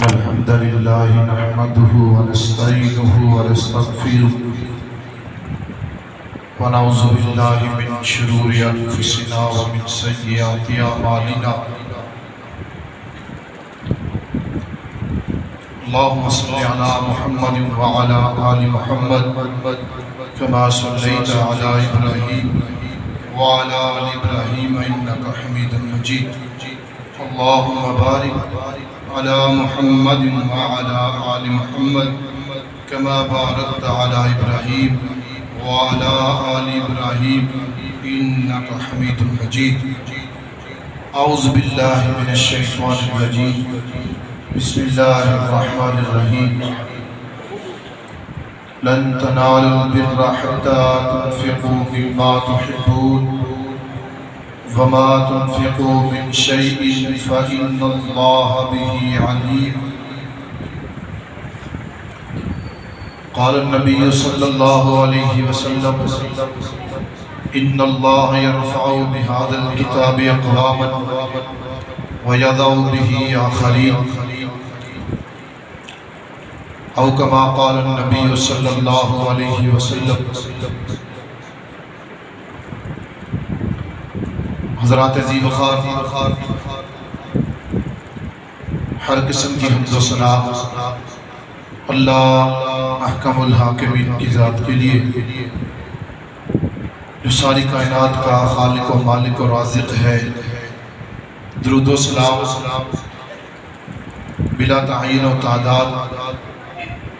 إن الحمد لله نحمده ونستعينه ونستغفره ونعوذ بالله من شرور أنفسنا ومن سيئات أعمالنا اللهم صل على محمد وعلى آل محمد كما صليت على إبراهيم وعلى آل إبراهيم إنك حميد مجيد اللهم بارك على محمد وعلى آل محمد كما باركت على إبراهيم وعلى آل إبراهيم إنك حميد مجيد أعوذ بالله من الشيطان الرجيم بسم الله الرحمن الرحيم لن تنالوا البر حتى تنفقوا مما تحبون وما تنفقوا من شيء فإن الله به عليم قال النبي صلى الله عليه وسلم إن الله يرفع بهذا الكتاب أقواما ويضع به آخرين أو كما قال النبي صلى الله عليه وسلم حضرات عزیز وخار ہر قسم کی حمد و ثنا اللہ احکم الحاکمین کی ذات کے لیے جو ساری کائنات کا خالق و مالک و رازق ہے درود و سلام بلا تعین و تعداد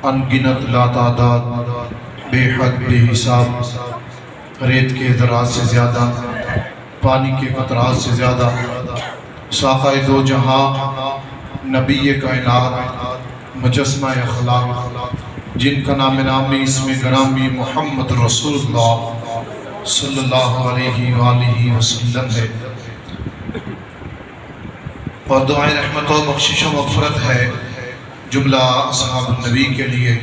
انگنت لا تعداد بے حد بے حساب ریت کے ذرات سے زیادہ پانی کے قطرات سے زیادہ ساقہ دو جہاں نبی کائنات مجسمہ اخلاق جن کا نام نامی اسم گرامی محمد رسول اللہ صلی اللہ علیہ وآلہ وسلم ہے اور دعائیں رحمت و بخشش و مغفرت ہے جملہ اصحاب النبی کے لیے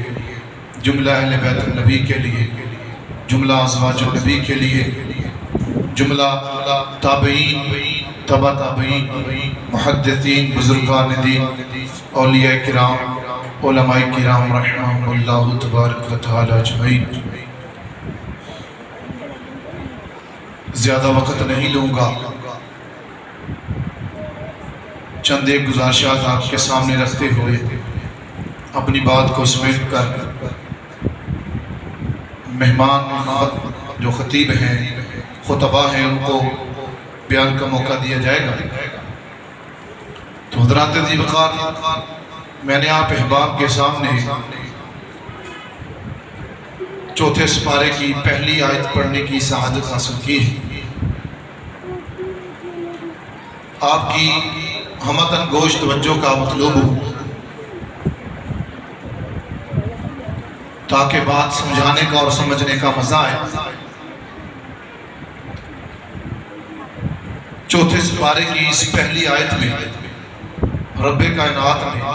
جملہ اہل بیت النبی کے لیے جملہ ازواج النبی کے لیے جملہ تابعین تبع تابعین محدثین بزرگان دین اولیاء کرام علماء کرام رحمہم اللہ تبارک و تعالی اجمعین زیادہ وقت نہیں لوں گا چند ایک گزارشات آپ کے سامنے رکھتے ہوئے اپنی بات کو سمیٹ کر مہمان جو خطیب ہیں خطبہ ہیں ان کو بیان کا موقع دیا جائے گا تو حضرات عزیز وقار میں نے آپ احباب کے سامنے چوتھے سپارے کی پہلی آیت پڑھنے کی سعادت حاصل کی ہے آپ کی ہمتن گوش توجہ کا مطلوب ہو تاکہ بات سمجھانے کا اور سمجھنے کا مزہ آئے چوتھے سپارے کی اس پہلی آیت میں رب کائنات نے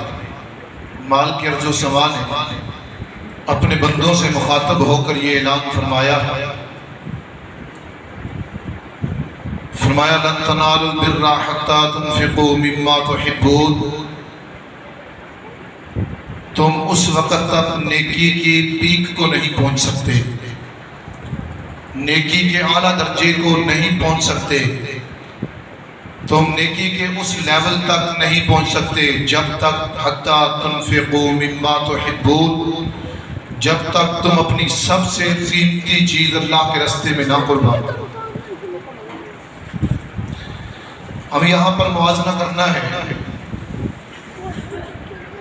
مالک ارض و سما نے اپنے بندوں سے مخاطب ہو کر یہ اعلان فرمایا لن تنالوا البر حتى تنفقوا مما تحبون تم اس وقت تک نیکی کی پیک کو نہیں پہنچ سکتے نیکی کے اعلیٰ درجے کو نہیں پہنچ سکتے تم نیکی کے اس لیول تک نہیں پہنچ سکتے جب تک حتی تنفقوا مما تحبون جب تک تم اپنی سب سے قیمتی چیز اللہ کے راستے میں نہ قربان کرو ہمیں یہاں پر موازنہ کرنا ہے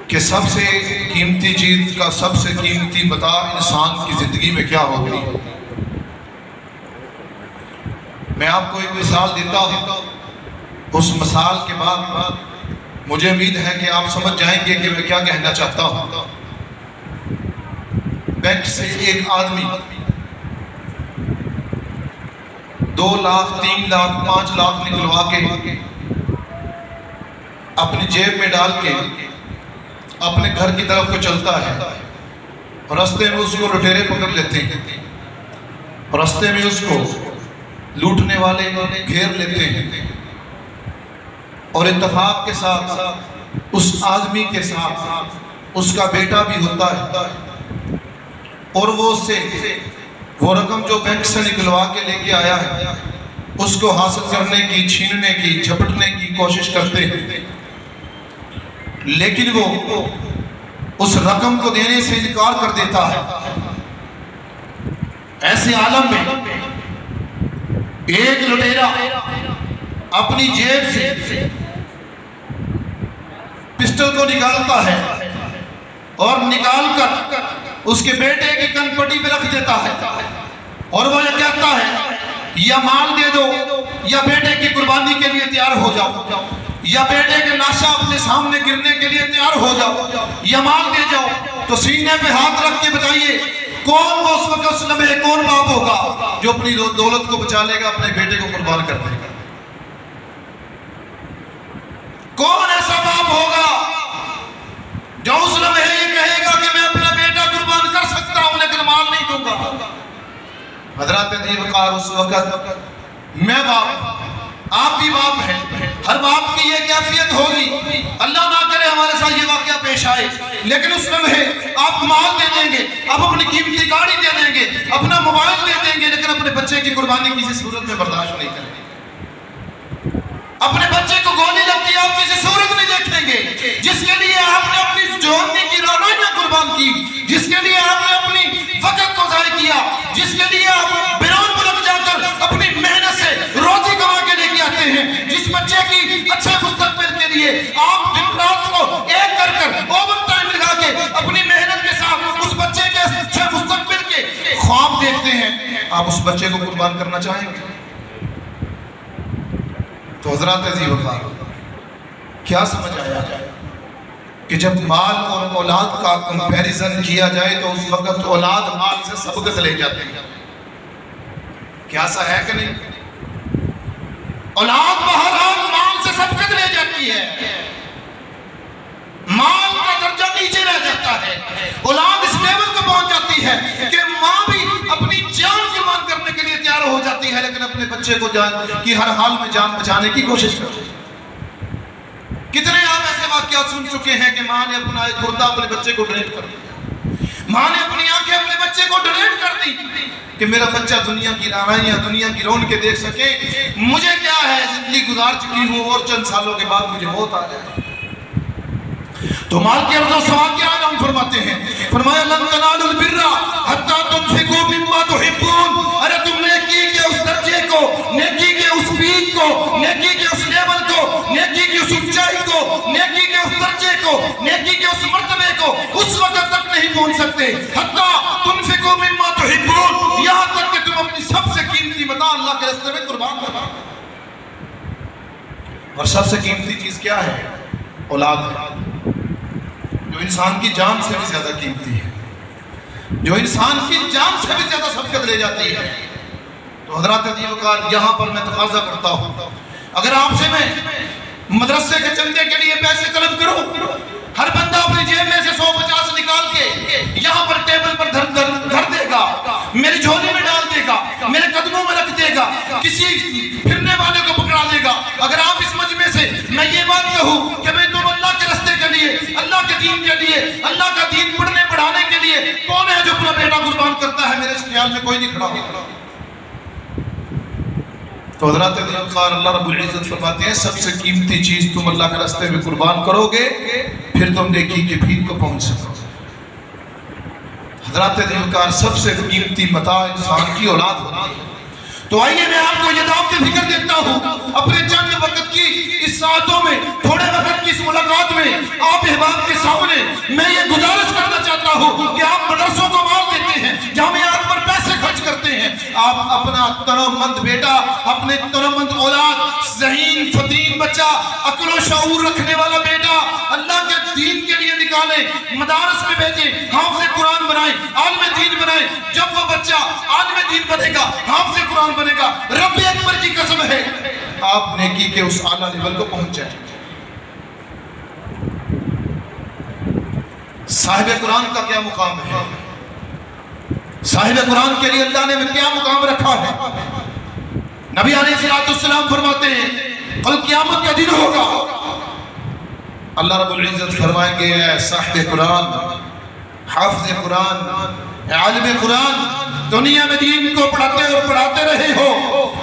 کہ سب سے قیمتی چیز کا سب سے قیمتی متاع انسان کی زندگی میں کیا ہوتی ہے میں آپ کو ایک مثال دیتا ہوں اس مثال کے بعد مجھے امید ہے کہ آپ سمجھ جائیں گے کہ میں کیا کہنا چاہتا ہوں بینک سے ایک آدمی 2 لاکھ 3 لاکھ 5 لاکھ نکلوا کے اپنی جیب میں ڈال کے اپنے گھر کی طرف کو چلتا ہے راستے میں اس کو لٹیرے پکڑ لیتے ہیں راستے میں اس کو لوٹنے والے گھیر لیتے ہیں اور اتفاق کے ساتھ اس آدمی کے ساتھ اس کا بیٹا بھی ہوتا ہے اور وہ اس سے وہ رقم جو بینک سے نکلوا کے لے کے آیا ہے اس کو حاصل کرنے کی، چھیننے کی، جھپٹنے کی کوشش کرتے ہیں، لیکن وہ اس رقم کو دینے سے انکار کر دیتا ہے۔ ایسے عالم میں ایک لٹیرا اپنی جیب سے پسٹل کو نکالتا ہے اور نکال کر اس کے بیٹے کی کن پٹی پہ رکھ دیتا ہے اور وہ یہ کہتا ہے یا مال دے دو یا بیٹے کی قربانی کے لیے تیار ہو جاؤ، یا بیٹے کے لاشا اپنے سامنے گرنے کے لیے تیار ہو جاؤ، یا مال دے جاؤ۔ تو سینے پہ ہاتھ رکھ کے بتائیے کون وہ اس وقت اس لمحے کون باپ ہوگا جو اپنی دولت کو بچا لے گا، اپنے بیٹے کو قربان کر دے گا؟ کون ایسا باپ ہوگا جو اس لمحے یہ کہے گا کہ میں اپنا بیٹا قربان کر سکتا ہوں لیکن مال نہیں دوں گا؟ حضرات ذی وقار اس وقت میں باپ، آپ بھی باپ ہیں، ہر باپ کی یہ کیفیت ہوگی، اللہ نہ کرے ہمارے ساتھ یہ واقعہ پیش آئے، لیکن اس لمحے آپ مال دے دیں گے، آپ اپنی قیمتی گاڑی دے دیں گے، اپنا موبائل دے دیں گے، لیکن اپنے بچے کی قربانی کسی صورت میں برداشت نہیں کریں گے۔ اپنے بچے کو گولی لگتی آپ کسی صورت نہیں دیکھیں گے، جس کے لیے آپ نے اپنی جوانی کی رونائیاں قربان کی، جس کے لیے آپ نے اپنی وقت کو ضائع کیا، جس کے لیے آپ بیرون ملک جا کر اپنی محنت سے روزی کما کے لے کے آتے ہیں، جس بچے کی اچھے مستقبل کے لیے آپ دن رات کو ایک کر اوور ٹائم لگا کے اپنی محنت کے ساتھ اس بچے کے اچھے مستقبل کے خواب دیکھتے ہیں، آپ اس بچے کو قربان کرنا چاہیں گے؟ تو حضرات ذی وقار کیا سمجھ آیا کہ جب مال اور اولاد کا کمپیریزن کیا جائے تو اس وقت اولاد مال سے سبقت لے جاتے ہیں؟ کیا ایسا ہے کہ نہیں؟ اولاد بہرحال مال سے سبقت لے جاتی ہے، مال کا درجہ نیچے رہ جاتا ہے، اولاد اس لیول کو پہنچ جاتی ہے کہ ماں بھی اپنی جان قربان کرنے کے لیے تیار ہو جاتی ہے لیکن اپنے بچے کو جان کی ہر حال میں جان بچانے کی کوشش کرتی ہے۔ کتنے آپ ایسے واقعات سن چکے ہیں کہ ماں نے اپنا ایک گردہ اپنے بچے کو ڈونیٹ کر دیا، ماں نے اپنی آنکھیں اپنے بچے کو ڈونیٹ کر دی کہ میرا بچہ دنیا کی رانائیاں، دنیا کی رونقیں دیکھ سکے، مجھے کیا ہے، زندگی گزار چکی ہوں اور چند سالوں کے بعد مجھے موت آ جائے۔ تو مال کے عرض و سوال کے آج ہم فرماتے ہیں، فرمایا لن تنالوا البر حتی تنفقوا مما تحبون، ارے تم نیکی کے اس درجے کو، نیکی کے اس پیک کو، نیکی کے اس لیول کو، نیکی کی اس اونچائی کو، نیکی کے اس درجے کو، نیکی کے اس مرتبے کو اس وقت تک نہیں پہنچ سکتے حتی تنفقوا مما تحبون، یہاں تک کہ تم اپنی سب سے قیمتی متاع اللہ کے راستے میں قربان کرو۔ اور سب سے قیمتی چیز کیا ہے؟ اولاد ہے، جو انسان کی جان سے بھی زیادہ قیمتی ہے، جو انسان کی جان سے بھی زیادہ سبقت لے جاتی ہے۔ تو حضرات ذی وقار یہاں پر میں تقاضا کرتا ہوں، اگر آپ سے میں مدرسے کے چندے کے لیے پیسے طلب کروں، ہر بندہ اپنی جیب میں سے 150 نکال کے یہاں پر ٹیبل پر دھر دے گا، میری جھولی میں ڈال دے گا، میرے قدموں میں رکھ دے گا، کسی پھرنے والے کو پکڑا دے گا، اگر آپ اس مجمع سے میں یہ بات کہوں کہ میں تم اللہ کے راستے کے لیے، اللہ کے دین کے لیے، اللہ کا دین پڑھنے پڑھانے کے لیے کون ہے جو اپنا بیٹا قربان کرتا ہے؟ میرے اس خیال میں کوئی نہیں کھڑا ہوگا۔ تو حضرات ذی وقار اللہ رب العزت فرماتے ہیں سب سے قیمتی چیز تم اللہ کے راستے میں قربان کرو گے پھر تم نیکی کے بھیک کو پہنچ سکو گے۔ حضرات ذی وقار سب سے قیمتی متاع انسان کی اولاد ہوتی ہے۔ تو آئیے میں آپ کو یہ دعوت فکر دیتا ہوں، اپنے چند وقت کی اس ساعتوں میں، تھوڑے وقت کی اس ملاقات میں آپ احباب کے سامنے میں یہ گزارش کرنا چاہتا ہوں کہ آپ مدرسوں کو مال دیتے ہیں، جامعات پر پیسے خرچ کرتے ہیں، آپ اپنا تنومند بیٹا، اپنے تنومند اولاد، ذہین فتین بچہ، عقل و شعور رکھنے والا بیٹا اللہ کے دین کے لیے نکالیں، مدارس میں بھیجیں، حافظ قرآن بنائیں، عالم دین بنائیں۔ جب وہ بچہ عالم دین بنے گا، حافظ قرآن بنے گا، رب اکبر کی قسم ہے آپ نیکی کے اس اعلیٰ لیول کو پہنچ جائیں۔ صاحب قرآن کا کیا مقام ہے؟ صاحب قرآن کے لیے اللہ نے کیا مقام رکھا ہے؟ نبی علیہ السلام فرماتے ہیں کل قیامت کا دن ہوگا، اللہ رب العزت فرمائیں گے اے صاحب قرآن، حافظ قرآن، عالم قرآن، دنیا میں دین کو پڑھاتے اور پڑھاتے رہے ہو،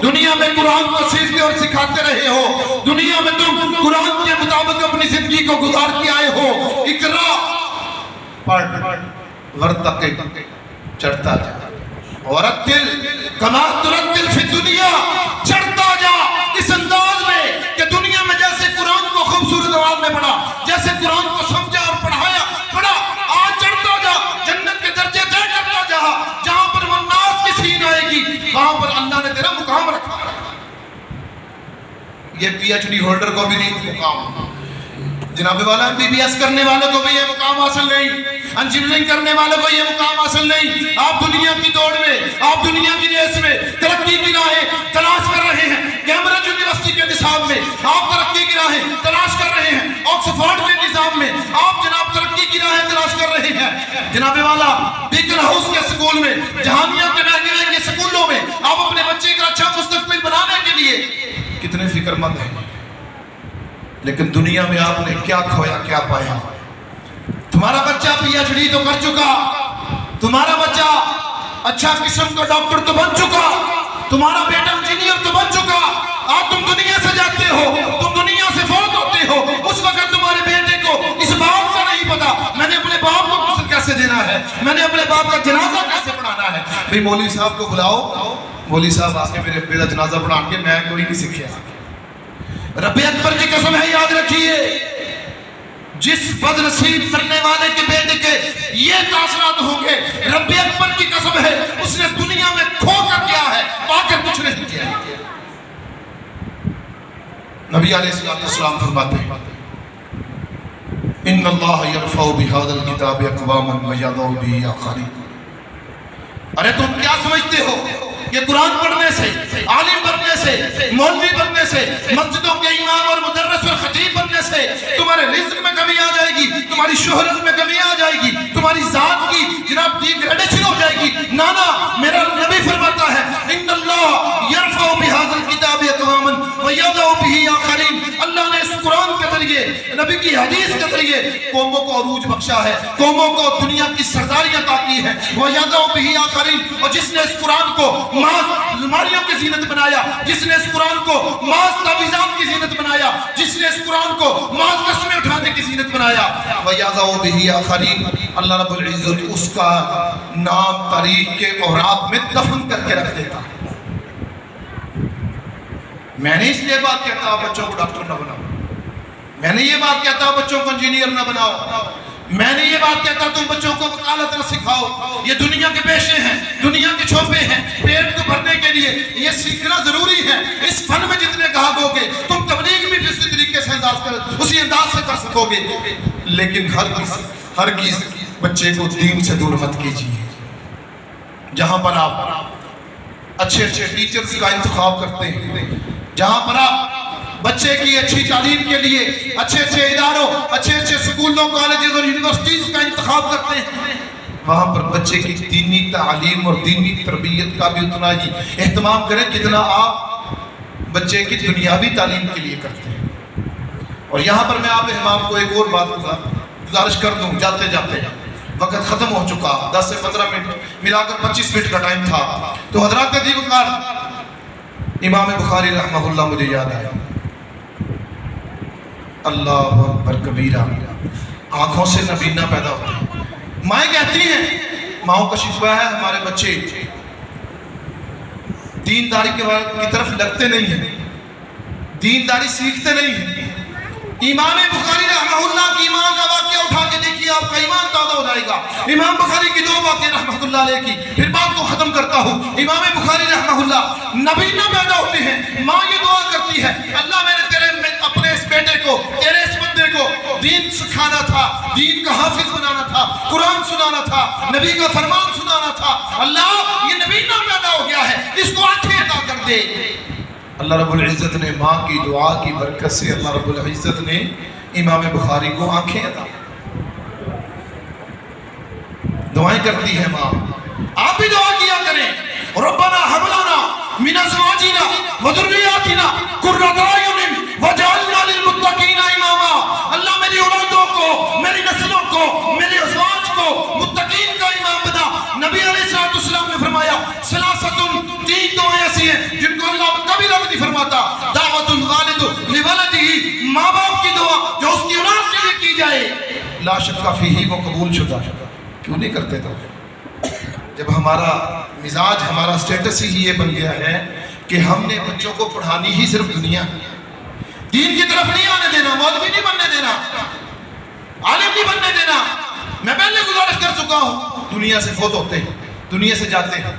دنیا میں قرآن کو سیکھتے اور سکھاتے رہے ہو، دنیا میں تم قرآن کے مطابق اپنی زندگی کو گزار کے آئے ہو، اقرا پڑھ ورتقب چڑھتا جا، ورتل کما ترتل فی الدنیا، چڑھتا جا اس انداز میں کہ دنیا میں جیسے قرآن کو خوبصورت آواز میں پڑھا، جیسے قرآن کو سمجھا اور پڑھایا پڑھا، آج چڑھتا جا، جنت کے درجے طے کرتا جا، جہاں پر وہ ناز کی سین آئے گی وہاں پر اللہ نے تیرا مقام رکھا۔ یہ پی ایچ ڈی ہولڈر کو بھی نہیں مقام، جناب والا ایم بی بی ایس کرنے والوں کو بھی یہ مقام حاصل نہیں، انجینئرنگ کرنے والوں کو یہ مقام حاصل نہیں۔ آپ دنیا کی دوڑ میں، آپ دنیا کی ریس میں ترقی کی راہیں تلاش کر رہے ہیں، کیمبرج یونیورسٹی کے نصاب میں آپ ترقی کی راہیں تلاش کر رہے ہیں، آکسفورڈ کے نظام میں آپ جناب ترقی کی راہیں تلاش کر رہے ہیں، جناب والا بیکن ہاؤس کے سکول میں، جہانیہ کے مہنگے مہنگے سکولوں میں آپ اپنے بچے کا اچھا مستقبل بنانے کے لیے کتنے فکر مند ہیں، لیکن دنیا میں آپ نے کیا کھویا کیا پایا؟ تمہارا بچہ پی ایچ ڈی تو کر چکا، تمہارا بچہ اچھا قسم کا ڈاکٹر تو بن چکا، تمہارا بیٹا انجینئر تو بن چکا، آج تم دنیا سے جاتے ہو، تم دنیا سے فوت ہوتے ہو، اس وقت تمہارے بیٹے کو اس بات کا نہیں پتا میں نے اپنے باپ کو غسل کیسے دینا ہے، میں نے اپنے باپ کا جنازہ کیسے پڑھانا ہے۔ بھئی مولوی صاحب کو بلاؤ، مولوی صاحب آ کے میرے بیٹا جنازہ پڑھا کے میں کوئی نہیں سیکھیا۔ رب اکبر کی قسم ہے، یاد رکھیے، جس بد نصیب کرنے والے کے بیٹے کے یہ تاثرات ہوں گے، رب اکبر کی قسم ہے اس نے دنیا میں کھو کر کیا ہے، پا کر کچھ نہیں کیا۔ نبی علیہ السلام فرماتے ہیں ان اللہ یرفع بہذا الکتاب اقواما ویضع بہ آخرین۔ ارے تم کیا سمجھتے ہو یہ قرآن پڑھنے سے، عالم بننے سے، مولوی بننے سے، مسجدوں کے امام اور مدرس اور خطیب بننے سے تمہارے رزق میں کمی آ جائے گی، تمہاری شہرت میں کمی آ جائے گی، تمہاری ذات کی جناب ڈیگریڈیشن ہو جائے گی؟ نانا، میرا نبی فرماتا ہے ان اللہ یرفع بہذا الکتاب اقواما ویضع بہ آخرین۔ اللہ نے اس قرآن کے ذریعے، نبی کی حدیث کے ذریعے قوموں کو عروج بخشا ہے، قوموں کو دنیا کی سرداری عطا کی ہے، ویضع بہ آخرین۔ اور جس نے اس قرآن کو ماس الماریوں کی زینت بنایا، جس نے اس قرآن کو ماس تعویذات کی زینت بنایا، جس نے اس قرآن کو ماس قسمیں اٹھانے کی زینت بنایا، وَيَضَعُ بِهِ آخَرِينَ، اللہ رب العزت اس کا نام تاریخ کے اوراق میں دفن کر کے رکھ دیتا۔ میں نے اس لیے بات کہتا ہوں بچوں کو ڈاکٹر نہ بناؤ، میں نے یہ بات کہتا ہوں بچوں کو انجینئر نہ بناؤ، میں نے یہ بات کہتا تم بچوں کو وکالت نہ سکھاؤ، یہ دنیا کے پیشے ہیں، دنیا کے چھوپے ہیں، پیٹ کو بھرنے کے لیے یہ سیکھنا ضروری ہے۔ اس فن میں جتنے کہا گو گے تم تبلیغ بھی اسی طریقے سے اسی انداز سے کر سکو گے، لیکن ہر کس بچے کو دین سے دور مت کیجیے۔ جہاں پر آپ اچھے اچھے ٹیچرز کا انتخاب کرتے ہیں، جہاں پر آپ بچے کی اچھی تعلیم کے لیے اچھے اچھے اداروں، اچھے اچھے سکولوں، کالجز اور یونیورسٹیز کا انتخاب کرتے ہیں، وہاں پر بچے کی دینی تعلیم اور دینی تربیت کا بھی اتنا ہی اہتمام کریں جتنا آپ بچے کی دنیاوی تعلیم کے لیے کرتے ہیں۔ اور یہاں پر میں آپ اہتمام کو ایک اور بات گزارش کر دوں، جاتے جاتے وقت ختم ہو چکا، 10 سے 15 منٹ ملا کر 25 منٹ کا ٹائم تھا، تو حضرات عزیز وقار امام بخاری رحمہ اللہ مجھے یاد آیا۔ اللہ اکبر کبیرہ، آنکھوں سے نبینہ پیدا ہوتا ہے۔ مائیں کہتی ہیں، ماؤں کا شکوہ ہے ہمارے بچے دینداری کی طرف لگتے نہیں ہیں، دینداری سیکھتے نہیں ہیں۔ امام بخاری رحمہ اللہ کی ایمان کا واقعہ اٹھا کے دیکھیے، آپ کا ایمان تازہ ہو جائے گا۔ امام بخاری کی 2 واقعے رحمۃ اللہ علیہ کی، پھر بات کو ختم کرتا ہوں۔ امام بخاری رحمہ اللہ نبینہ پیدا ہوتے ہیں، ماں یہ دعا کرتی ہے اللہ میں نے اپنے اس بیٹے کو، تیرے اس بندے کو دین سکھانا تھا، دین کا حافظ بنانا تھا، قرآن سنانا تھا، نبی کا فرمان سنانا تھا، اللہ یہ نبینہ پیدا ہو گیا ہے، اس کو آنکھیں عطا کر دے۔ اللہ رب العزت نے ماں کی دعا کی برکت سے اللہ رب العزت نے امام بخاری کو آنکھیں عطا۔ دعائیں کرتی ہے ماں، آپ بھی دعا کیا کریں، ربنا هب لنا من ازواجنا وذرياتنا قرة اعين واجعلنا للمتقين اماما۔ اللہ میری لا شک فیہ وہ قبول شدہ. کیوں نہیں کرتے تو؟ جب ہمارا مزاج ہمارا سٹیٹس ہی یہ بن گیا ہے کہ ہم نے بچوں کو پڑھانی ہی صرف دنیا، دین کی طرف نہیں آنے دینا، مولوی نہیں بننے دینا، عالم نہیں بننے دینا. میں پہلے گزارش کر چکا ہوں، دنیا سے فوت ہوتے ہیں، دنیا سے جاتے ہیں.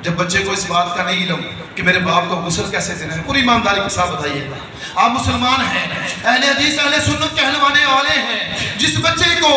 جب بچے کو اس بات کا نہیں علم کہ میرے باپ کو غسل کیسے دینا ہے، پوری ایمانداری کے ساتھ بتائیے. آپ مسلمان ہیں، اہل حدیث اہل سنت کہلوانے والے ہیں. جس بچے کو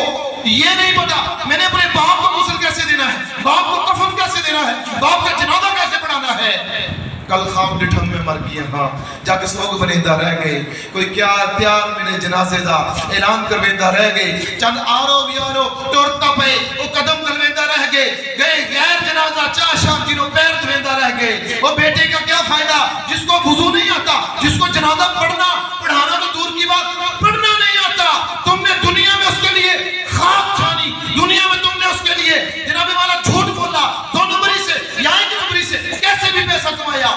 یہ نہیں پتا میں نے اپنے باپ کو غسل کیسے دینا ہے، باپ کو کفن کیسے دینا ہے، باپ کا جنازہ کیسے پڑھانا ہے، کل خواب ڈٹھن میں مر گیا ہاں جا کے سوگ بنیندہ رہ گئے. کوئی کیا تیار میرے جنازے دا اعلان کرویندہ رہ گئے. چند آرو بیارو ٹورتا پہ وہ قدم کرویندہ رہ گئے. غیر جنازہ چاشا کنو پیر دھویندہ رہ گئے. وہ بیٹے کا کیا فائدہ جس کو وضو نہیں آتا، جس کو جنازہ پڑھانا تو دور کی بات، پڑھنا نہیں آتا. تم نے دنیا میں اس کے لیے خواب چھانی، دنیا میں تم نے اس کے لیے جناب والا جھوٹ بولا، 2 نمبری سے یا 1 نمبری سے کیسے بھی پیسہ کمایا.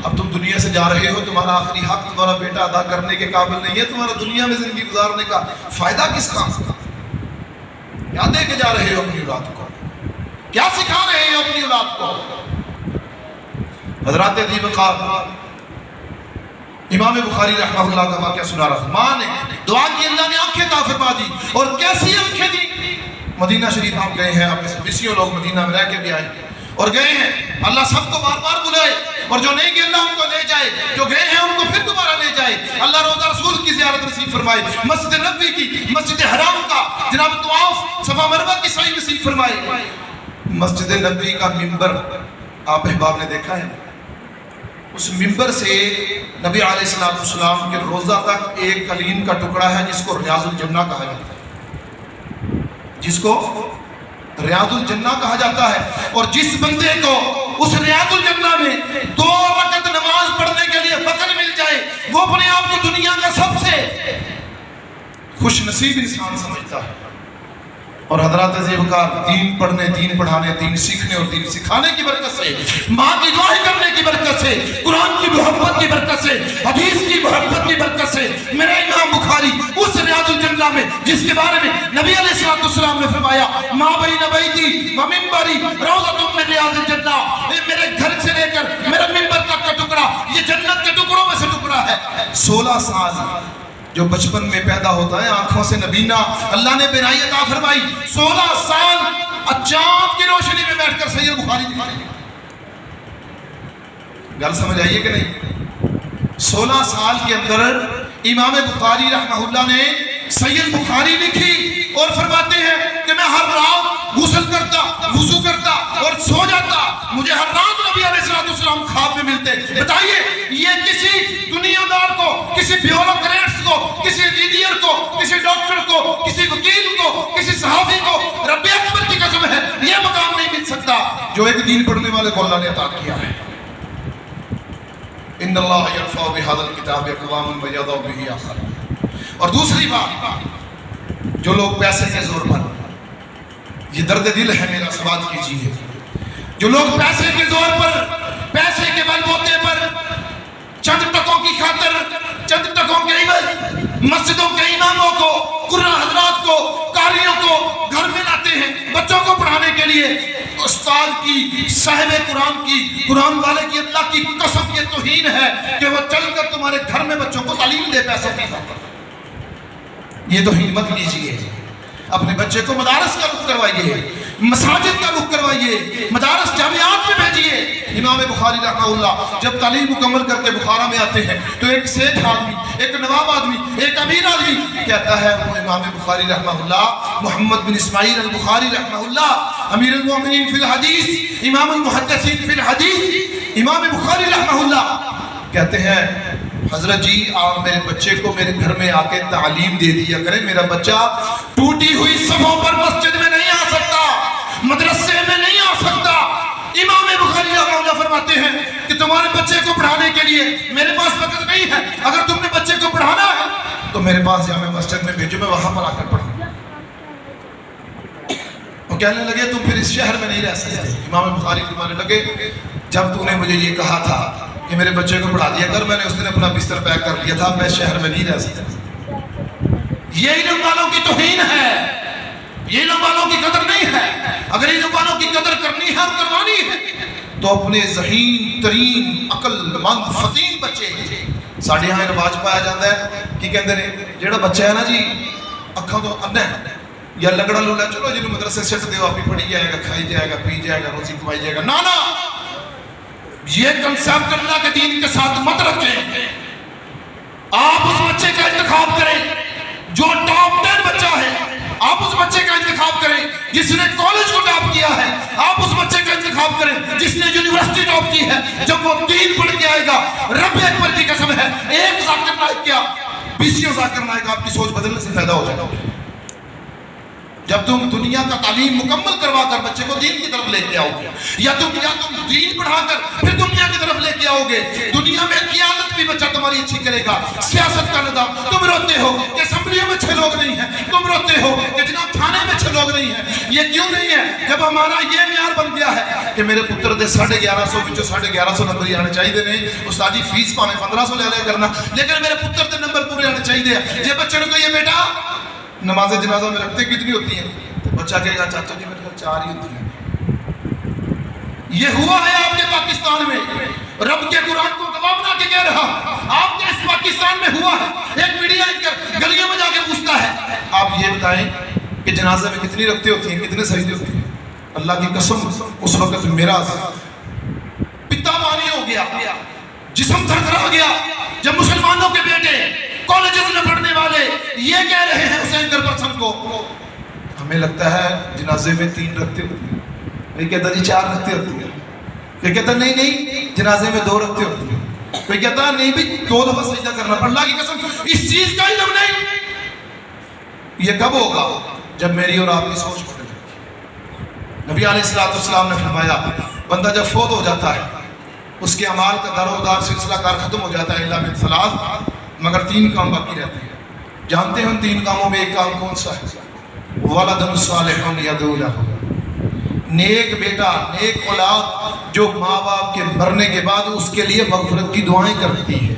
اب تم دنیا سے جا رہے ہو، تمہارا آخری حق تمہارا بیٹا ادا کرنے کے قابل نہیں ہے. تمہارا دنیا میں زندگی گزارنے کا فائدہ کس کام کا؟ کیا دے کے جا رہے ہو اپنی اولاد کو؟ کیا سکھا رہے ہو اپنی اولاد کو؟ حضرات عزیز وقار، امام بخاری رحمہ اللہ کا واقعہ سنا رہا. ماں نے دعا کی، اللہ نے آنکھیں عطا فرما دی. اور کیسی آنکھیں دی؟ مدینہ شریف ہم گئے ہیں، آپ 20 لوگ مدینہ میں رہ کے بھی آئے اور گئے ہیں. اللہ سب کو بار بار بلائے، اور جو نہیں گئے اللہ ان کو لے جائے، جو گئے ہیں ان کو پھر دوبارہ لے جائے. اللہ روضہ رسول کی زیارت نصیب فرمائے، مسجد نبوی کی، مسجد حرام کا جناب طواف صفا مروہ کی سعی نصیب فرمائے. مسجد نبوی کا منبر آپ احباب نے دیکھا ہے؟ اس منبر سے نبی علیہ السلام کے روضہ تک ایک قلیم کا ٹکڑا ہے جس کو ریاض الجنہ کہا جاتا ہے، جس کو ریاض الجنہ کہا جاتا ہے. اور جس بندے کو اس ریاض الجنہ میں 2 رکعت نماز پڑھنے کے لیے وقت مل جائے، وہ اپنے آپ کو دنیا کا سب سے خوش نصیب انسان سمجھتا ہے. اور حضرات عزیز وقار، دین پڑھنے، دین پڑھانے، دین سیکھنے اور دین سکھانے کی برکت سے، ماں کی دعائیں کرنے کی برکت سے، قرآن کی محبت کی برکت سے، حدیث کی محبت کی برکت سے، میرا امام بخاری اس ریاض الجنہ میں جس کے بارے میں نبی علیہ السلام نے فرمایا ما بین بیتی و منبری روضۃ من ریاض الجنہ، میرے گھر سے لے کر میرا منبر تک کا ٹکڑا یہ جنت کے ٹکڑوں میں سے ٹکڑا ہے. 16 سال جو بچپن میں پیدا ہوتا ہے، آنکھوں سے نبینا اللہ نے بینائی عطا فرمائی. 16 سال چاند کی روشنی میں بیٹھ کر سید بخاری دکھائی. گل سمجھ آئیے کہ نہیں؟ 16 سال کے اندر امام بخاری رحمہ اللہ نے سید بخاری لکھی اور فرماتے ہیں کہ میں ہر رات غسل کرتا، وضو کرتا اور سو جاتا. مجھے ہر رات نبی علیہ السلام خواب میں ملتے. بتائیے یہ کسی دنیا دار کو، کسی بیوروکریٹس کو، کسی انجینئر کو، کسی ڈاکٹر کو، کسی وکیل کو، کسی صحافی کو رب اکبر کی قسم ہے یہ مقام نہیں مل سکتا جو ایک دین پڑھنے والے کو اللہ نے عطا کیا ہے. ان اللہ یرفع بہذا الکتاب اقواما ویضع بہ آخرین. اور دوسری بات، جو لوگ پیسے کے زور پر، یہ درد دل ہے میرا، سماعت کیجیے، جو لوگ پیسے کے زور پر، پیسے کے بل بوتے پر، چند ٹکوں کی خاطر، چند ٹکوں کے عوض مسجدوں کے اماموں کو، قرآن حضرات کو، قاریوں کو گھر میں لاتے ہیں بچوں کو پڑھانے کے لیے. استاد کی، صاحب قرآن کی، قرآن والے کی اللہ کی قسم یہ توہین ہے کہ وہ چل کر تمہارے گھر میں بچوں کو تعلیم دے پیسوں کی خاطر. یہ توہین مت لیجیے. اپنے بچے کو مدارس کا رخ کروائیے، مساجد کا رخ کروائیے، مدارس جامعات میں بھیجیے. امام بخاری رحمہ اللہ جب تعلیم مکمل کر کے بخارا میں آتے ہیں تو ایک سیٹھ آدمی، ایک نواب آدمی، ایک امیر آدمی کہتا ہے وہ امام بخاری رحمہ اللہ محمد بن اسماعیل البخاری رحمہ اللہ امیر المومنین فی الحدیث، امام المحدثین فی الحدیث، امام بخاری رحمہ اللہ کہتے ہیں حضرت جی آپ میرے بچے کو میرے گھر میں آ کے تعلیم دے دیا کریں. میرا بچہ ٹوٹی ہوئی صفوں پر مسجد میں نہیں آ سکتا، مدرسے میں نہیں آ سکتا. امام بخاری رحمہ اللہ فرماتے ہیں کہ تمہارے بچے کو پڑھانے کے لیے میرے پاس وقت نہیں ہے. اگر تم نے بچے کو پڑھانا ہے تو میرے پاس جامع مسجد میں بھیجو، میں وہاں پر آ کر پڑھاؤں. وہ کہنے لگے تم پھر اس شہر میں نہیں رہ سکتے. امام بخاری فرمانے لگے جب تو نے مجھے یہ کہا تھا کہ میرے بچے کو پڑھا دیا کر، میں نے اس دن اپنا بستر پیک کر لیا تھا، میں شہر میں نہیں رہ سکتا. یہ علم والوں کی توہین ہے. یہ علم والوں کی قدر نہیں ہے. اگر علم والوں کی قدر کرنی ہے اور کروانی ہے تو اپنے ذہین ترین عقل مند فطین بچے. ساڑھے یہاں رواج پایا جاتا ہے کہ کہندے نے جیڑا بچہ ہے نا جی اکھاں تو اندھا ہے یا لگڑا لولا, چلو جنہوں مدرسے سٹ دیو آپ ہی پڑھی جائے گا, کھائی جائے گا, پی جائے گا, روزی کمائی جائے گا. نا یہ کنسیپٹ اللہ کے دین کے ساتھ مت رکھیں. آپ اس بچے کا انتخاب کریں جو ٹاپ 10 بچہ ہے. آپ اس بچے کا انتخاب کریں جس نے کالج کو ٹاپ کیا ہے. آپ اس بچے کا انتخاب کریں جس نے یونیورسٹی ٹاپ کی ہے. جب وہ دین پڑھ کے آئے گا, رب اکبر کی قسم ہے, ایک ذاکر نائک کیا 20 ذاکر نائک آپ کی سوچ بدلنے سے پیدا ہو جائے گا. جب تم دنیا کا تعلیم مکمل کروا کر بچے کو دین کی طرف لے کے آؤ گے, یا تم دین پڑھا کر پھر دنیا کی طرف لے کے آؤ گے. دنیا میں قیادت بھی بچہ تمہاری اچھی کرے گا. سیاست کا نظام, تم روتے ہو کہ اسمبلیوں میں 6 لوگ نہیں ہیں, تم روتے ہو کہ جناب تھانے میں 6 لوگ نہیں ہیں. یہ کیوں نہیں ہے؟ جب ہمارا یہ معیار بن گیا ہے کہ میرے پتر دے 1150 وچوں 1150 نمبر ہی آنے چاہیے نے. استاد جی فیس پاویں 1500 لے لیا کرنا, لیکن میرے پتر دے نمبر پورے آنے چاہیے. یہ بچے کو یہ بیٹا نماز جنازہ میں رکھتے کتنی ہوتی ہیں؟ تو بچہ کہے گا چاچا جی میرے گھر 4 ہی ہوتی ہیں. یہ ہوا ہے آپ کے پاکستان میں. رب کے قرآن کو گواہ بنا کے کہہ رہا, آپ کے اس پاکستان میں ہوا ہے. ایک میڈیا گلیوں میں جا کے پوچھتا ہے آپ یہ بتائیں کہ جنازے میں کتنی رکھتے ہوتی ہیں, کتنے سجدے ہوتے ہیں؟ اللہ کی قسم اس وقت میرا پتا مانی ہو گیا, جسم تھرتھرا گیا جب مسلمانوں کے بیٹے کالجز میں پڑھنے والے یہ کہہ رہے ہیں حسین گرپرسن کو. ہمیں لگتا ہے جنازے میں 3 رکھتے ہوتے ہیں. کوئی کہتا جی 4 رکھتے ہوتے ہیں. کوئی کہتا نہیں جنازے میں 2 رکھتے ہوتے ہیں. کوئی کہتا نہیں بھی 2 دفعہ سجدہ کرنا. پر اللہ کی قسم اس چیز کا علم نہیں. یہ کب ہوگا؟ جب میری اور آپ کی سوچ بدلے گی. نبی علیہ السلام نے فرمایا بندہ جب فوت ہو جاتا ہے اس کے اعمال کا دار و دار سلسلہ کار ختم ہو جاتا ہے الا من 3, مگر 3 کام باقی رہتے ہیں. جانتے ہیں ان 3 کاموں میں ایک کام کون سا ہے؟ وَلَدٌ صَالِحٌ يَدْعُو لَهُ, نیک بیٹا, نیک اولاد جو ماں باپ کے مرنے کے بعد اس کے لیے مغفرت کی دعائیں کرتی ہے,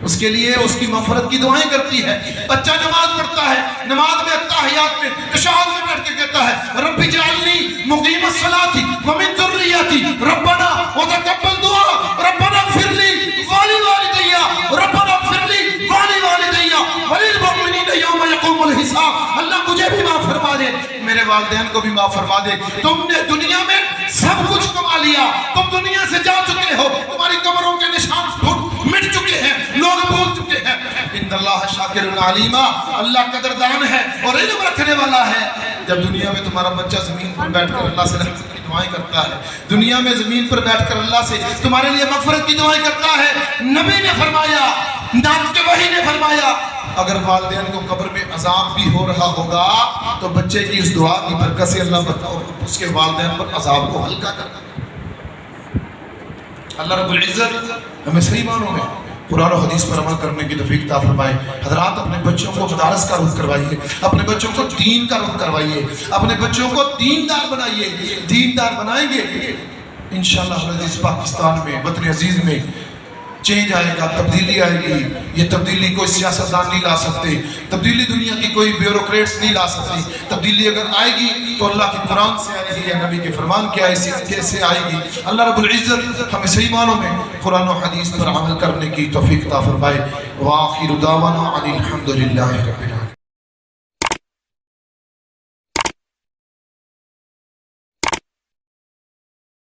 اس کے لیے اس کی مغفرت کی دعائیں کرتی ہے. بچہ نماز پڑھتا ہے, نماز میں تحیات میں تشہد میں بیٹھ کے کہتا ہے رب اجعلنی مقیم الصلاۃ ومن ذریتی ربنا وتقبل دعا ربنا اغفر لی ولوالدی ربنا اغفر لی ولوالدی وللمؤمنین یوم یقوم الحساب. اللہ مجھے بھی معاف فرما دے, میرے والدین کو بھی معاف فرما دے. تم نے دنیا میں سب کچھ کما لیا, تم دنیا سے جا چکے ہو, تمہاری قبروں کے نشان مٹ چکے ہیں, لوگ بول چکے ہیں. ان اللہ شاکر علیما, اللہ قدردان ہے اور علم رکھنے والا ہے. جب دنیا میں تمہارا بچہ زمین پر بیٹھ کر اللہ سے رحمت کی دعائیں کرتا ہے, دنیا میں زمین پر بیٹھ کر اللہ سے تمہارے لیے مغفرت کی دعائیں کرتا ہے, نبی نے فرمایا, نعت کے وحی نے فرمایا اگر والدین کو قبر میں عذاب بھی ہو رہا ہوگا تو بچے کی اس دعا کی برکت سے اللہ اس کے والدین پر عذاب کو ہلکا کرتا ہے. اللہ رب العزت ہمیں صحیح معنوں میں قرآن و حدیث پر عمل کرنے کی توفیق عطا فرمائے. حضرات اپنے بچوں کو مدارس کا رخ کروائیے, اپنے بچوں کو دین کا رخ کروائیے, اپنے بچوں کو دیندار بنائیے. دیندار بنائیں گے انشاءاللہ اس پاکستان میں, وطن عزیز میں چینج آئے گا, تبدیلی آئے گی. یہ تبدیلی کوئی سیاستدان نہیں لا سکتے, تبدیلی دنیا کی کوئی بیوروکریٹس نہیں لا سکتی. تبدیلی اگر آئے گی تو اللہ کے قرآن سے آئے گی یا نبی کے فرمان کے آئے سے آئے گی. اللہ رب العزت ہمیں صحیح معنوں میں قرآن و حدیث پر عمل کرنے کی توفیق عطا فرمائے. وآخر دعوانا ان الحمد للہ رب العالمین.